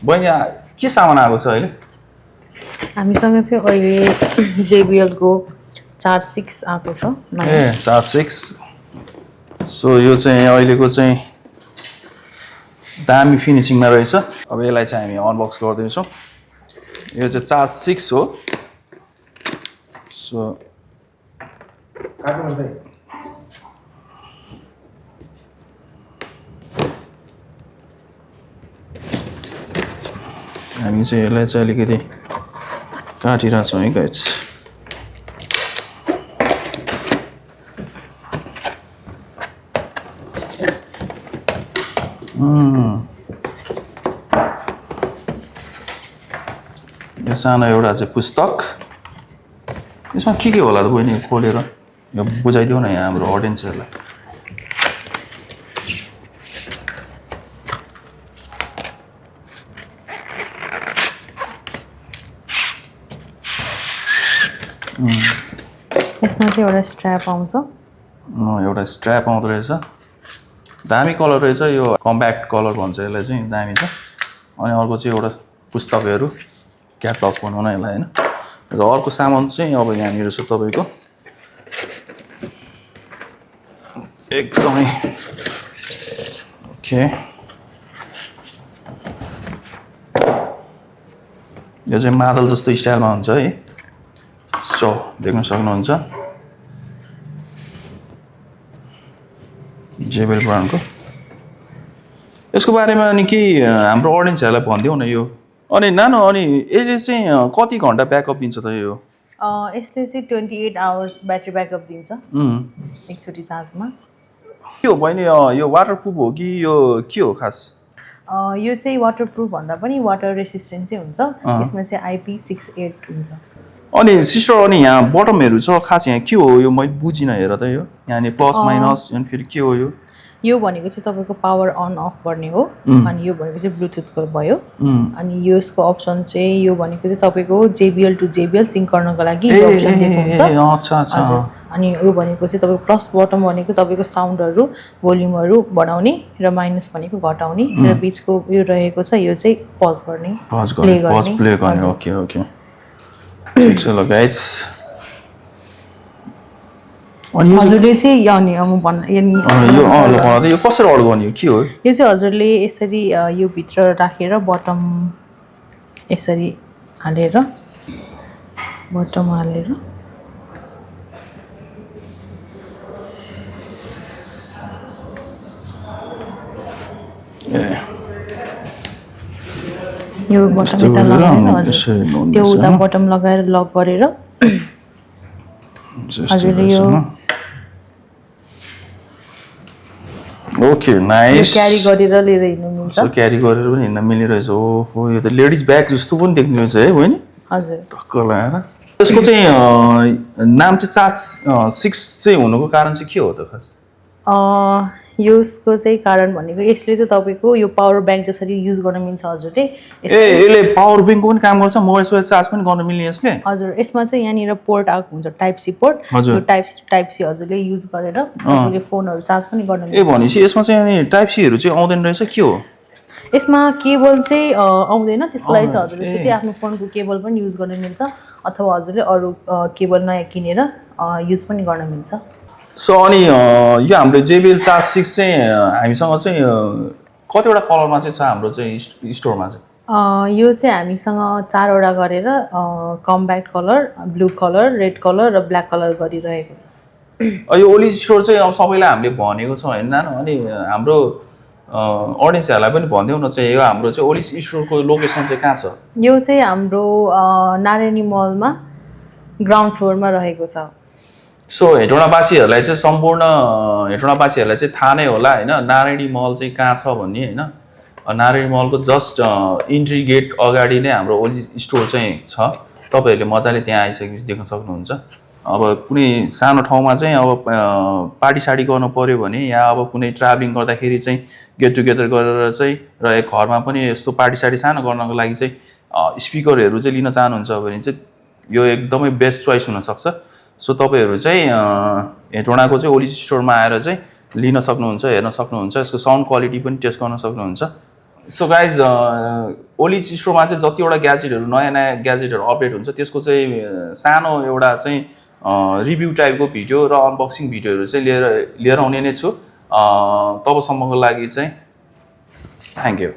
बहिनी के सामान आएको छ अहिले? हामीसँग चाहिँ अहिले JBL को 4.6 आएको छ। ए 4.6। सो यो चाहिँ अहिलेको चाहिँ दामी फिनिसिङमा रहेछ। अब यसलाई चाहिँ हामी अनबक्स गर्दैछौँ। यो चाहिँ 4.6 हो। सो हामी चाहिँ यसलाई चाहिँ अलिकति काटिरहेछौँ है गाइस। यो सानो एउटा चाहिँ पुस्तक। यसमा के होला त बहिनी खोलेर यो बुझाइदिउ न यहाँ हाम्रो अडियन्सहरूलाई। यसमा चाहिँ एउटा स्ट्र्याप आउँछ। एउटा स्ट्र्याप आउँदो रहेछ। दामी कलर रहेछ यो, कम्प्याक्ट कलर भन्छ यसलाई चाहिँ, दामी छ। अनि अर्को चाहिँ एउटा पुस्तकहरू क्याटलग भनौँ न यसलाई हैन। र अर्को सामान चाहिँ अब यहाँनिर छ तपाईको एकदमै ओके। यो चाहिँ मादल जस्तो स्टाइलमा हुन्छ है। सो देख्न सक्नुहुन्छ JBL ब्रान्डको। यसको बारेमा अनि के हाम्रो अडियन्सहरूलाई भनिदिउ न यो। अनि नानो अनि यसले चाहिँ कति घन्टा ब्याकअप दिन्छ त यो? यसले चाहिँ 28 आवर्स ब्याट्री ब्याकअप दिन्छ एकचोटि चार्जमा। के हो बहिनी यो वाटरप्रुफ हो कि यो के हो खास? यो चाहिँ वाटरप्रुफ भन्दा पनि वाटर रेसिस्टेन्ट चाहिँ हुन्छ। यसमा चाहिँ IP68 हुन्छ। अनि सिस्टर अनि यहाँ बटमहरू छ खास यहाँ के हो यो? मैले बुझिनँ हेर त यो यहाँ प्लस माइनस अनि फेरि के हो यो? यो भनेको चाहिँ तपाईँको पावर अन अफ गर्ने हो। अनि यो भनेको चाहिँ ब्लुटुथको भयो। अनि यसको अप्सन चाहिँ यो भनेको चाहिँ तपाईँको JBL टु JBL सिङ्क गर्नको लागि यो अप्सन दिएको हुन्छ। अच्छा। अनि यो भनेको चाहिँ तपाईँको प्लस बटम भनेको तपाईँको साउन्डहरू भोल्युमहरू बढाउने र माइनस भनेको घटाउने र बिचको यो रहेको छ यो चाहिँ पज गर्ने, प्ले गर्ने। ओके ठिक छ ल गाइस। अनि हजुरले चाहिँ अनि म भन्न यो कसरी अर्डर गर्ने हो के हो? यो चाहिँ हजुरले यसरी यो भित्र राखेर बटम यसरी हालेर यो बटम यता लगाएर हजुर त्यो उता बटम लगाएर लक गरेर हजुरले यो ओके नाइस क्यारी गरेर लिएर हिँड्नु मिल्छ। सो क्यारी गरेर पनि हिँड्न मिलिरहेछ। ओहो यो त लेडिज ब्याग जस्तो पनि देख्नु रहेछ है बहिनी? हजुर टक्क लगाएर। यसको चाहिँ नाम चाहिँ 4.6 चाहिँ हुनुको कारण चाहिँ के हो त खास? यसको चाहिँ कारण भनेको यसले चाहिँ तपाईँको यो पावर ब्याङ्क जसरी युज गर्न मिल्छ हजुरले। यसले पावर ब्याङ्कको पनि काम गर्छ, मोबाइल चार्ज पनि गर्न मिल्ने यसले? हजुर यसमा चाहिँ यहाँनिर पोर्ट आएको हुन्छ टाइप सी पोर्ट। यो टाइप सी हजुरले युज गरेर हजुरले फोनहरू चार्ज पनि गर्न मिल्छ। भनेपछि यसमा चाहिँ अनि टाइप सीहरू चाहिँ आउँदैन रहेछ के हो? यसमा केबल चाहिँ आउँदैन। त्यसको लागि चाहिँ हजुरले छुट्टै आफ्नो फोनको केबल पनि युज गर्न मिल्छ अथवा हजुरले अरू केबल नयाँ किनेर युज पनि गर्न मिल्छ। सो अनि यो हाम्रो JBL 4.6 चाहिँ हामीसँग चाहिँ कतिवटा कलरमा चाहिँ छ हाम्रो चाहिँ स्टोरमा चाहिँ? यो चाहिँ हामीसँग 4वटा गरेर compact colour, blue colour, red colour र ब्ल्याक कलर गरिरहेको छ। यो ओली स्टोर चाहिँ अब सबैलाई हामीले भनेको छौँ होइन नानो? अनि हाम्रो अडियन्सहरूलाई पनि भनिदेऊ न चाहिँ यो हाम्रो चाहिँ ओली स्टोरको लोकेसन चाहिँ कहाँ छ? यो चाहिँ हाम्रो नारायणी मलमा ग्राउन्ड फ्लोरमा रहेको छ। सो हेटौँडावासीहरूलाई चाहिँ सम्पूर्ण हेटौँडावासीहरूलाई चाहिँ थाहा नै होला होइन नारायणी मल चाहिँ कहाँ छ भन्ने होइन। नारायणी मलको जस्ट इन्ट्री गेट अगाडि नै हाम्रो ओली स्टोर चाहिँ छ। तपाईँहरूले मजाले त्यहाँ आइसकेपछि देख्न सक्नुहुन्छ। अब कुनै सानो ठाउँमा चाहिँ अब पार्टी साडी गर्नु पर्यो भने या अब कुनै ट्राभलिङ गर्दाखेरि चाहिँ गेट टुगेदर गरेर चाहिँ र घरमा पनि यस्तो पार्टी साडी सानो गर्नको लागि चाहिँ स्पिकरहरू चाहिँ लिन चाहनुहुन्छ भने चाहिँ यो एकदमै बेस्ट चोइस हुनसक्छ। सो तपाईँहरू चाहिँ हेटौँडाको चाहिँ ओली स्टोरमा आएर चाहिँ लिन सक्नुहुन्छ, हेर्न सक्नुहुन्छ। यसको साउन्ड क्वालिटी पनि टेस्ट गर्न सक्नुहुन्छ। सो गाइज ओलिज स्टोरमा चाहिँ जतिवटा ग्याजेटहरू नयाँ नयाँ ग्याजेटहरू अपडेट हुन्छ त्यसको चाहिँ सानो एउटा चाहिँ रिभ्यू टाइपको भिडियो र अनबक्सिङ भिडियोहरू चाहिँ लिएर आउने नै छु। तबसम्मको लागि चाहिँ थ्याङ्क यू।